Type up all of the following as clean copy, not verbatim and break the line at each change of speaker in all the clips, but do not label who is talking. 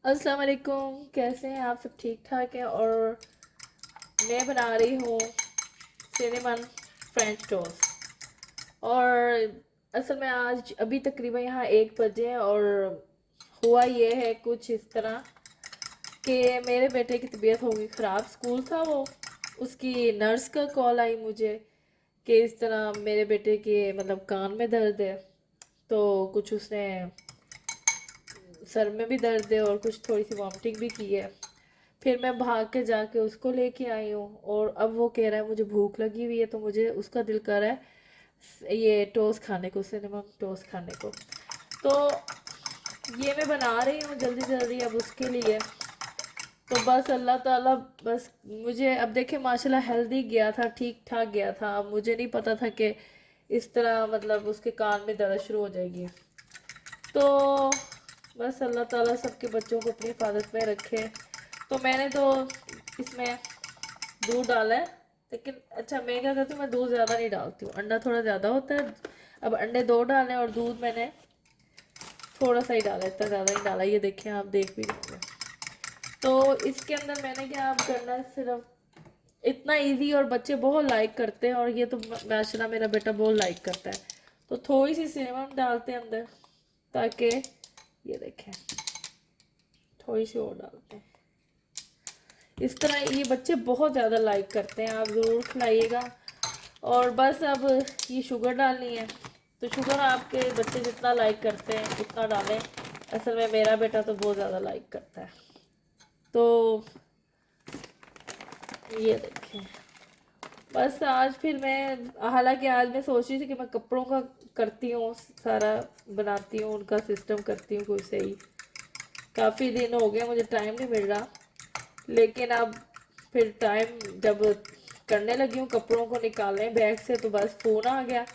अस्सलाम वालेकुम। कैसे हैं आप? सब ठीक ठाक हैं। और मैं बना रही हूँ सिनेमन फ्रेंच टोस्ट। और असल में आज अभी तकरीबन यहाँ 1 बजे हैं। और हुआ ये है कुछ इस तरह कि मेरे बेटे की तबीयत हो गई ख़राब। स्कूल था वो, उसकी नर्स का कॉल आई मुझे कि इस तरह मेरे बेटे के मतलब कान में दर्द है। तो कुछ उसने सर में भी दर्द है और कुछ थोड़ी सी वॉमिटिंग भी की है। फिर मैं भाग के जाके उसको लेके आई हूँ। और अब वो कह रहा है मुझे भूख लगी हुई है, तो मुझे उसका दिल कर रहा है ये टोस्ट खाने को, सिनेमा टोस्ट खाने को। तो ये मैं बना रही हूँ जल्दी जल्दी अब उसके लिए। तो बस अल्लाह ताला, बस मुझे अब देखे माशाल्लाह हेल्दी गया था, ठीक ठाक गया था। अब मुझे नहीं पता था कि इस तरह मतलब उसके कान में दर्द शुरू हो जाएगी। तो बस अल्लाह ताला सबके बच्चों को अपनी हिफाजत में रखे। तो मैंने तो इसमें दूध डाला है, लेकिन अच्छा मैं क्या करती हूँ, मैं दूध ज़्यादा नहीं डालती हूँ, अंडा थोड़ा ज़्यादा होता है। अब अंडे 2 डाले और दूध मैंने थोड़ा सा ही डाला, इतना ज़्यादा नहीं डाला। ये देखें, आप देख भी रहे हैं। तो इसके अंदर मैंने क्या अब करना है, सिर्फ इतना इजी, और बच्चे बहुत लाइक करते हैं। और ये तो माशाल्लाह मेरा बेटा बहुत लाइक करता है। तो थोड़ी सी सिनेमा डालते हैं अंदर, ताकि ये देखें थोड़ी सी और डालते हैं। इस तरह ये बच्चे बहुत ज़्यादा लाइक करते हैं, आप ज़रूर खिलाइएगा। और बस अब ये शुगर डालनी है। तो शुगर आपके बच्चे जितना लाइक करते हैं उतना डालें। असल में मेरा बेटा तो बहुत ज़्यादा लाइक करता है। तो ये देखें, बस आज फिर मैं, हालांकि आज मैं सोच रही थी कि मैं कपड़ों का करती हूँ, सारा बनाती हूँ, उनका सिस्टम करती हूँ कोई सही। काफ़ी दिन हो गए, मुझे टाइम नहीं मिल रहा। लेकिन अब फिर टाइम जब करने लगी हूँ कपड़ों को निकालने बैग से, तो बस फ़ोन आ गया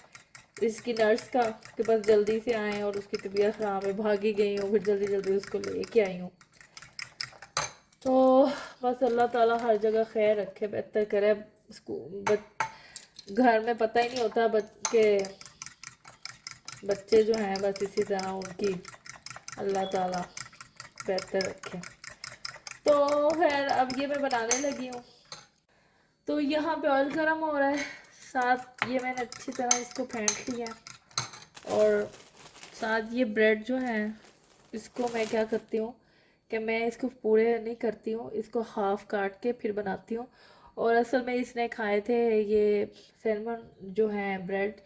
इसकी नर्स का कि बस जल्दी से आए और उसकी तबीयत ख़राब है। भागी गई हूँ, फिर जल्दी जल्दी उसको लेके आई हूँ। तो बस अल्लाह ताला हर जगह खैर रखे, बेहतर करे। स्कूल घर में पता ही नहीं होता के बच्चे जो हैं, बस इसी तरह उनकी अल्लाह ताला बेहतर रखे। तो खैर अब ये मैं बनाने लगी हूँ। तो यहाँ पे ऑयल गर्म हो रहा है, साथ ये मैंने अच्छी तरह इसको फेंट लिया। और साथ ये ब्रेड जो है, इसको मैं क्या करती हूँ कि मैं इसको पूरे नहीं करती हूँ, इसको हाफ काट के फिर बनाती हूँ। और असल में इसने खाए थे ये सैलमन जो है ब्रेड,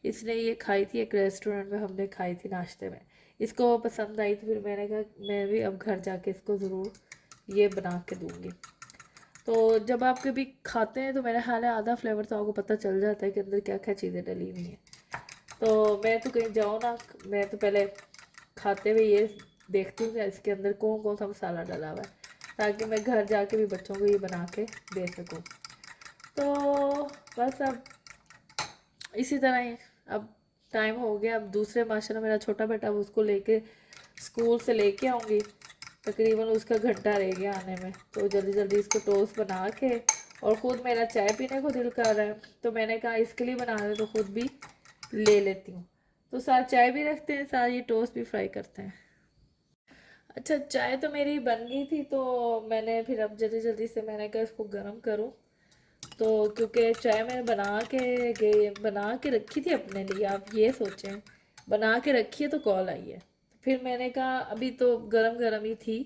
इसने ये खाई थी एक रेस्टोरेंट में, हमने खाई थी नाश्ते में। इसको पसंद आई, तो फिर मैंने कहा मैं भी अब घर जाके इसको ज़रूर ये बना के दूँगी। तो जब आप कभी खाते हैं तो मेरा ख्याल है आधा फ्लेवर तो आपको पता चल जाता है कि अंदर क्या क्या चीज़ें डली हुई हैं। तो मैं तो कहीं जाऊँ ना, मैं तो पहले खाते हुए ये देखती हूँ कि इसके अंदर कौन कौन सा मसाला डला हुआ है, ताकि मैं घर जाके भी बच्चों को ये बना के दे सकूँ। तो बस अब इसी तरह ही अब टाइम हो गया। अब दूसरे माशाल्लाह मेरा छोटा बेटा, अब उसको लेके स्कूल से लेके आऊँगी। तकरीबन उसका घंटा रह गया आने में। तो जल्दी जल्दी इसको टोस्ट बना के, और ख़ुद मेरा चाय पीने को दिल कर रहा है, तो मैंने कहा इसके लिए बना रहे तो ख़ुद भी ले लेती हूँ। तो साथ चाय भी रखते हैं, साथ ये टोस्ट भी फ्राई करते हैं। अच्छा, चाय तो मेरी बन गई थी, तो मैंने फिर अब जल्दी जल्दी से मैंने कहा इसको गर्म करूँ। तो क्योंकि चाय मैंने बना के रखी थी अपने लिए, आप ये सोचें, बना के रखी है तो कॉल आई है। फिर मैंने कहा अभी तो गरम गरम ही थी,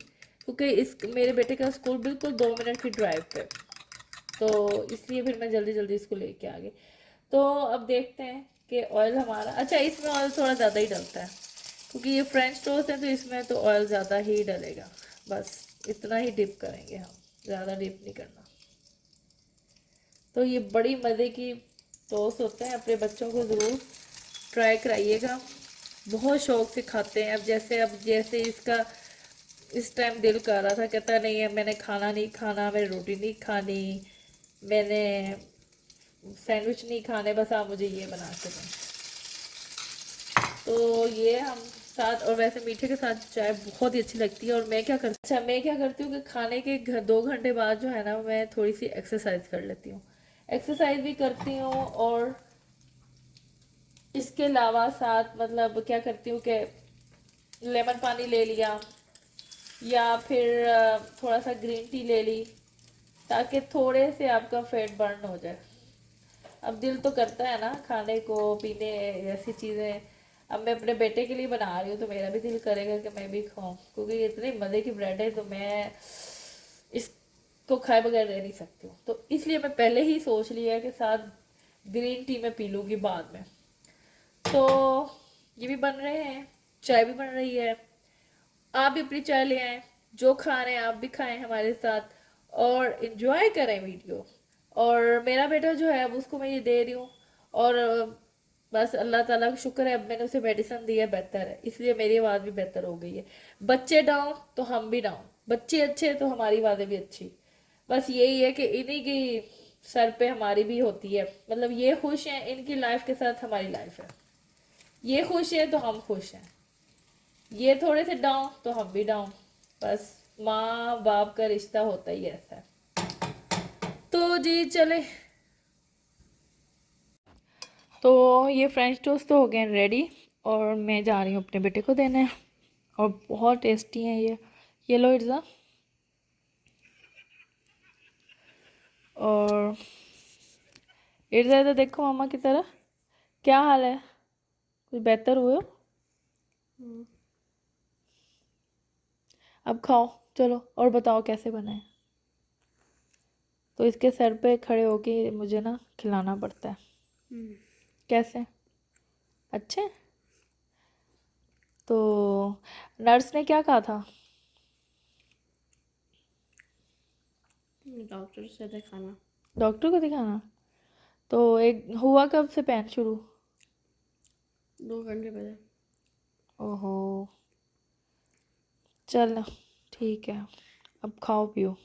क्योंकि इस मेरे बेटे का स्कूल बिल्कुल 2 मिनट की ड्राइव पे, तो इसलिए फिर मैं जल्दी जल्दी इसको लेके आ गई। तो अब देखते हैं कि ऑयल हमारा, अच्छा इसमें ऑयल थोड़ा ज़्यादा ही डलता है, क्योंकि ये फ्रेंच टोस्ट है तो इसमें तो ऑयल ज़्यादा ही डलेगा। बस इतना ही डिप करेंगे हम, ज़्यादा डिप नहीं करना। तो ये बड़ी मज़े की टोस्ट होते हैं, अपने बच्चों को ज़रूर ट्राई कराइएगा, बहुत शौक से खाते हैं। अब जैसे इसका इस टाइम दिल कर रहा था, कहता नहीं है मैंने खाना नहीं खाना, मैंने रोटी नहीं खानी, मैंने सैंडविच नहीं खाने, बस आप मुझे ये बना के दें। तो ये हम साथ, और वैसे मीठे के साथ चाय बहुत ही अच्छी लगती है। और मैं क्या करती हूँ कि खाने के 2 घंटे बाद जो है ना, मैं थोड़ी सी एक्सरसाइज कर लेती हूँ। एक्सरसाइज भी करती हूँ, और इसके अलावा साथ मतलब क्या करती हूँ कि लेमन पानी ले लिया, या फिर थोड़ा सा ग्रीन टी ले ली, ताकि थोड़े से आपका फैट बर्न हो जाए। अब दिल तो करता है ना खाने को, पीने ऐसी चीज़ें। अब मैं अपने बेटे के लिए बना रही हूँ तो मेरा भी दिल करेगा कि मैं भी खाऊं, क्योंकि ये इतनी मज़े की ब्रेड है तो मैं इसको खाए बगैर रह नहीं सकती हूँ। तो इसलिए मैं पहले ही सोच लिया है कि साथ ग्रीन टी मैं पी लूँगी बाद में। तो ये भी बन रहे हैं, चाय भी बन रही है। आप भी अपनी चाय ले आए, जो खा रहे हैं आप भी खाएं हमारे साथ और इन्जॉय करें वीडियो। और मेरा बेटा जो है अब उसको मैं ये दे रही हूँ। और बस अल्लाह ताला का शुक्र है, अब मैंने उसे मेडिसिन दी है, बेहतर है, इसलिए मेरी आवाज़ भी बेहतर हो गई है। बच्चे डाउन तो हम भी डाउन, बच्चे अच्छे तो हमारी आवाज़ें भी अच्छी। बस यही है कि इन्हीं की सर पे हमारी भी होती है, मतलब ये खुश हैं, इनकी लाइफ के साथ हमारी लाइफ है। ये खुश है तो हम खुश हैं, ये थोड़े से डाउन तो हम भी डाउन। बस माँ बाप का रिश्ता होता ही ऐसा है। तो जी चले, तो ये फ्रेंच टोस्ट तो हो गए रेडी और मैं जा रही हूँ अपने बेटे को देने। और बहुत टेस्टी है ये लो इर्जा। और इर्जा इधर देखो मामा की तरह, क्या हाल है, कुछ बेहतर हुए हो? अब खाओ चलो, और बताओ कैसे बना है। तो इसके सर पे खड़े होके मुझे ना खिलाना पड़ता है। कैसे, अच्छे? तो नर्स ने क्या कहा था?
डॉक्टर से दिखाना।
डॉक्टर को दिखाना। तो एक हुआ कब से पेन शुरू?
2 घंटे पहले।
ओहो, चलो ठीक है, अब खाओ पियो।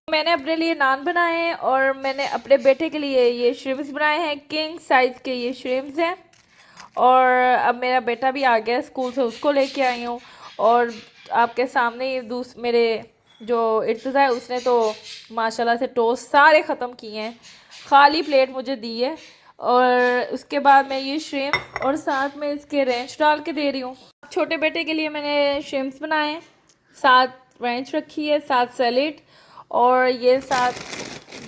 मैंने अपने लिए नान बनाए हैं और मैंने अपने बेटे के लिए ये श्रिम्स बनाए हैं, किंग साइज के ये श्रिम्स हैं। और अब मेरा बेटा भी आ गया स्कूल से, उसको लेके आई हूँ। और आपके सामने ये मेरे जो इर्तिज़ा है उसने तो माशाल्लाह से टोस्ट सारे ख़त्म किए हैं, खाली प्लेट मुझे दी है। और उसके बाद मैं ये श्रिम्प और साथ में इसके रेंच डाल के दे रही हूँ। छोटे बेटे के लिए मैंने श्रिम्प्स बनाए, साथ रेंच रखी है, साथ सैलेड, और ये साथ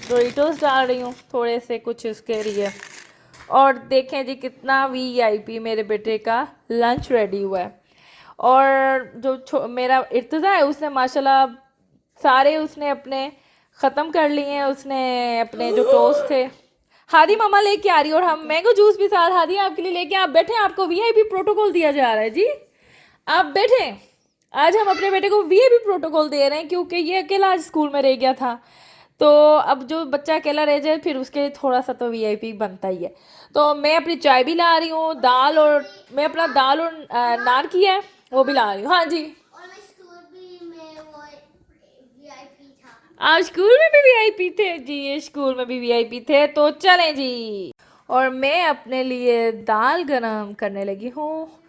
डोरिटोस डाल रही हूँ थोड़े से कुछ उसके लिए। और देखें जी कितना वीआईपी मेरे बेटे का लंच रेडी हुआ है। और जो मेरा इर्तिज़ा है उसने माशाल्लाह सारे उसने अपने ख़त्म कर लिए हैं, उसने अपने जो टोस्ट थे। हादी मामा लेके आ रही है और हम मैंगो जूस भी साथ हादी आपके लिए लेके, आप बैठे, आपको वीआईपी प्रोटोकॉल दिया जा रहा है जी, आप बैठे। आज हम अपने बेटे को वीआईपी प्रोटोकॉल दे रहे हैं क्योंकि ये अकेला आज स्कूल में रह गया था। तो अब जो बच्चा अकेला रह जाए फिर उसके लिए थोड़ा सा तो वीआईपी बनता ही है। तो मैं अपनी चाय भी ला रही हूँ, दाल, और मैं अपना दाल और नान किया है वो भी ला रही हूँ। हाँ जी,
और मैं स्कूल भी में वो वीआईपी था।
आज स्कूल में भी वीआईपी थे जी, ये स्कूल में भी वीआईपी थे। तो चलें जी, और मैं अपने लिए दाल गरम करने लगी हूँ।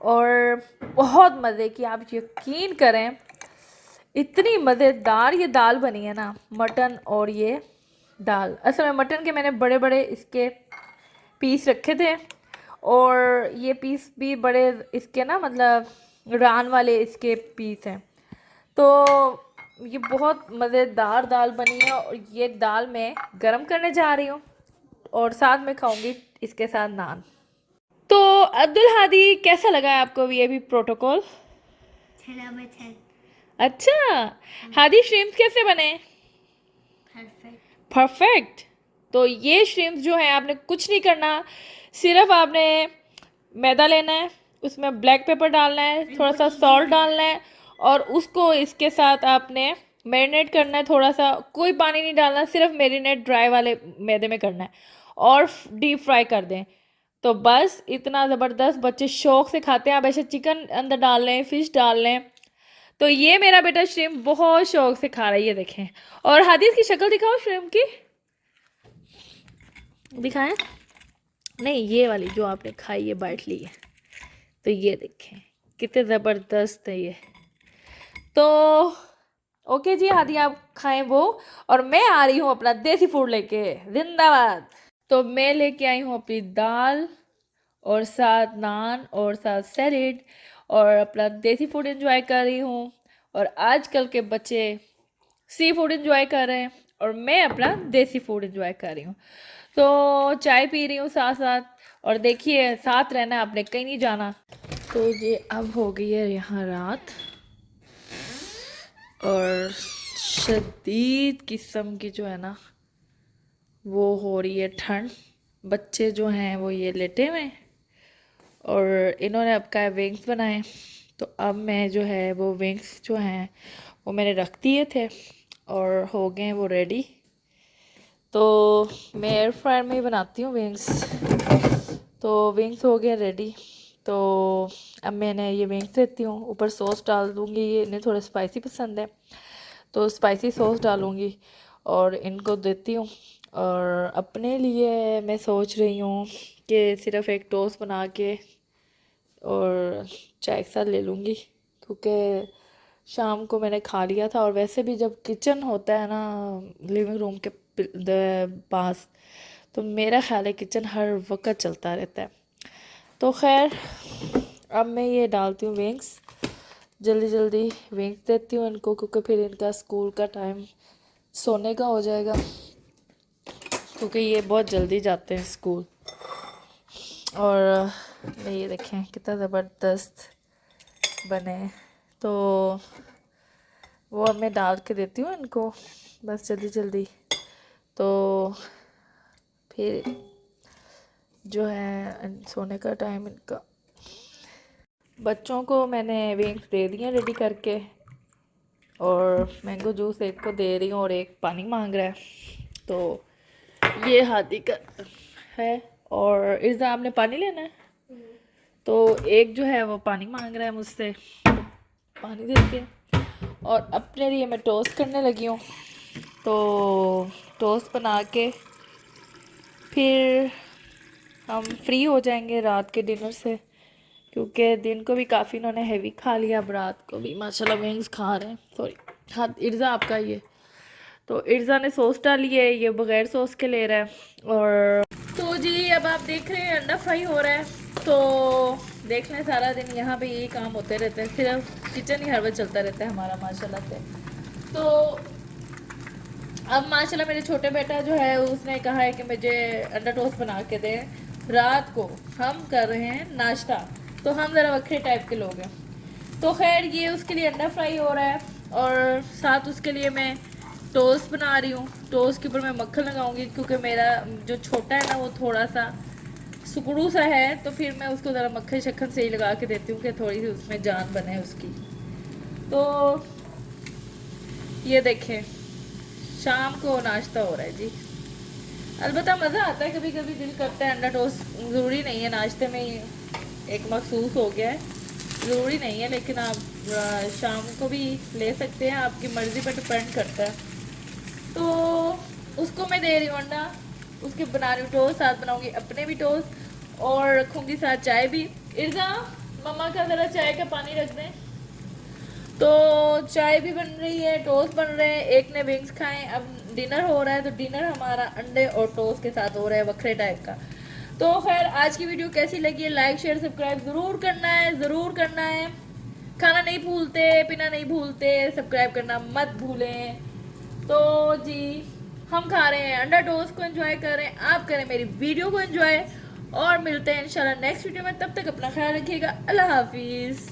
और बहुत मज़े की, आप यकीन करें इतनी मज़ेदार ये दाल बनी है ना, मटन और ये दाल। असल में मटन के मैंने बड़े बड़े इसके पीस रखे थे, और ये पीस भी बड़े इसके ना, मतलब रान वाले इसके पीस हैं। तो ये बहुत मज़ेदार दाल बनी है और ये दाल मैं गरम करने जा रही हूँ और साथ में खाऊंगी इसके साथ नान। तो अब्दुल हादी, कैसा लगा है आपको ये भी प्रोटोकॉल?
10/10।
अच्छा, हादी श्रिम्प कैसे बने?
परफेक्ट।
परफेक्ट। तो ये श्रिम्प जो है आपने कुछ नहीं करना, सिर्फ आपने मैदा लेना है, उसमें ब्लैक पेपर डालना है, थोड़ा सा सॉल्ट डालना है, और उसको इसके साथ आपने मैरिनेट करना है। थोड़ा सा, कोई पानी नहीं डालना, सिर्फ मैरिनेट ड्राई वाले मैदे में करना है और डीप फ्राई कर दें। तो बस इतना ज़बरदस्त, बच्चे शौक से खाते हैं। आप ऐसे चिकन अंदर डाल लें, फिश डाल लें। तो ये मेरा बेटा श्रिम्प बहुत शौक से खा रही है, देखें। और हादीस की शक्ल दिखाओ श्रिम्प की, दिखाएं। नहीं, ये वाली जो आपने खाई है, बाइट ली है, तो ये देखें कितने ज़बरदस्त है ये। तो ओके जी हादी, आप खाएं वो, और मैं आ रही हूँ अपना देसी फूड लेके, जिंदाबाद। तो मैं लेके आई हूँ अपनी दाल और साथ नान और साथ सैलेड, और अपना देसी फूड एंजॉय कर रही हूँ। और आजकल के बच्चे सी फूड एंजॉय कर रहे हैं और मैं अपना देसी फूड एंजॉय कर रही हूँ। तो चाय पी रही हूँ साथ साथ। और देखिए साथ रहना, आपने कहीं नहीं जाना। तो ये अब हो गई है यहाँ रात और शदीद किस्म की जो है ना वो हो रही है ठंड। बच्चे जो हैं वो ये लेटे हुए हैं और इन्होंने अब का विंग्स बनाए। तो अब मैं जो है वो विंग्स जो हैं वो मैंने रख दिए थे और हो गए हैं वो रेडी। तो मैं एयर फ्रायर में ही बनाती हूँ विंग्स। तो विंग्स हो गए रेडी। तो अब मैंने ये विंग्स देती हूँ, ऊपर सॉस डाल दूँगी। ये इन्हें थोड़ा स्पाइसी पसंद है तो स्पाइसी सॉस डालूँगी और इनको देती हूँ। और अपने लिए मैं सोच रही हूँ कि सिर्फ़ एक टोस्ट बना के और चाय के साथ ले लूँगी, क्योंकि शाम को मैंने खा लिया था। और वैसे भी जब किचन होता है ना लिविंग रूम के पास, तो मेरा ख्याल है किचन हर वक्त चलता रहता है। तो खैर अब मैं ये डालती हूँ विंग्स, जल्दी जल्दी विंग्स देती हूँ इनको, क्योंकि फिर इनका स्कूल का टाइम सोने का हो जाएगा, क्योंकि ये बहुत जल्दी जाते हैं स्कूल। और ये देखें कितना ज़बरदस्त बने। तो वो अब मैं डाल के देती हूँ इनको बस जल्दी जल्दी। तो फिर जो है सोने का टाइम इनका। बच्चों को मैंने विंग्स दे दिए रेडी करके और मैंगो जूस एक को दे रही हूँ और एक पानी मांग रहा है। तो ये हाथी का है और इर्जा आपने पानी लेना है। तो एक जो है वो पानी मांग रहा है मुझसे, पानी देते हैं। और अपने लिए मैं टोस्ट करने लगी हूँ। तो टोस्ट बना के फिर हम फ्री हो जाएंगे रात के डिनर से, क्योंकि दिन को भी काफ़ी इन्होंने हैवी खा लिया, अब रात को भी माशाल्लाह विंग्स खा रहे हैं। सॉरी हाँ इर्जा आपका ये। तो इर्जा ने सॉस डाली है, ये बगैर सॉस के ले रहा है। और तो जी अब आप देख रहे हैं अंडा फ्राई हो रहा है। तो देख लें सारा दिन यहाँ पे यही काम होते रहते हैं, सिर्फ किचन ही हर वक्त चलता रहता है हमारा माशाल्लाह से। तो अब माशाल्लाह मेरे छोटे बेटा जो है उसने कहा है कि मुझे अंडा टोस्ट बना के दे। रात को हम कर रहे हैं नाश्ता, तो हम ज़रा वक्रे टाइप के लोग हैं। तो खैर ये उसके लिए अंडा फ्राई हो रहा है और साथ उसके लिए मैं टोस्ट बना रही हूँ। टोस्ट के ऊपर मैं मक्खन लगाऊंगी, क्योंकि मेरा जो छोटा है ना वो थोड़ा सा सुकड़ू सा है, तो फिर मैं उसको ज़रा मक्खन शक्खन से ही लगा के देती हूँ कि थोड़ी सी उसमें जान बने उसकी। तो ये देखें शाम को नाश्ता हो रहा है जी। अलबत्ता मज़ा आता है, कभी कभी दिल करता है अंडा टोस्ट, ज़रूरी नहीं है नाश्ते में ही एक मखसूस हो गया है, ज़रूरी नहीं है। लेकिन आप शाम को भी ले सकते हैं, आपकी मर्ज़ी पर डिपेंड करता है। तो उसको मैं दे रही हूँ अंडा, उसके बना रही हूँ टोस्ट, साथ बनाऊँगी अपने भी टोस्ट और रखूँगी साथ चाय भी। इर्जा मम्मा का ज़रा चाय का पानी रख दें। तो चाय भी बन रही है, टोस्ट बन रहे हैं, एक ने विंग्स खाए। अब डिनर हो रहा है, तो डिनर हमारा अंडे और टोस्ट के साथ हो रहा है वक्रे टाइप का। तो खैर आज की वीडियो कैसी लगी है, लाइक शेयर सब्सक्राइब ज़रूर करना है, ज़रूर करना है। खाना नहीं भूलते, पीना नहीं भूलते, सब्सक्राइब करना मत भूलें। तो जी हम खा रहे हैं अंडा टोस्ट को, एंजॉय कर रहे हैं, आप करें मेरी वीडियो को एंजॉय। और मिलते हैं इंशाल्लाह नेक्स्ट वीडियो में, तब तक अपना ख्याल रखिएगा। अल्लाह हाफिज़।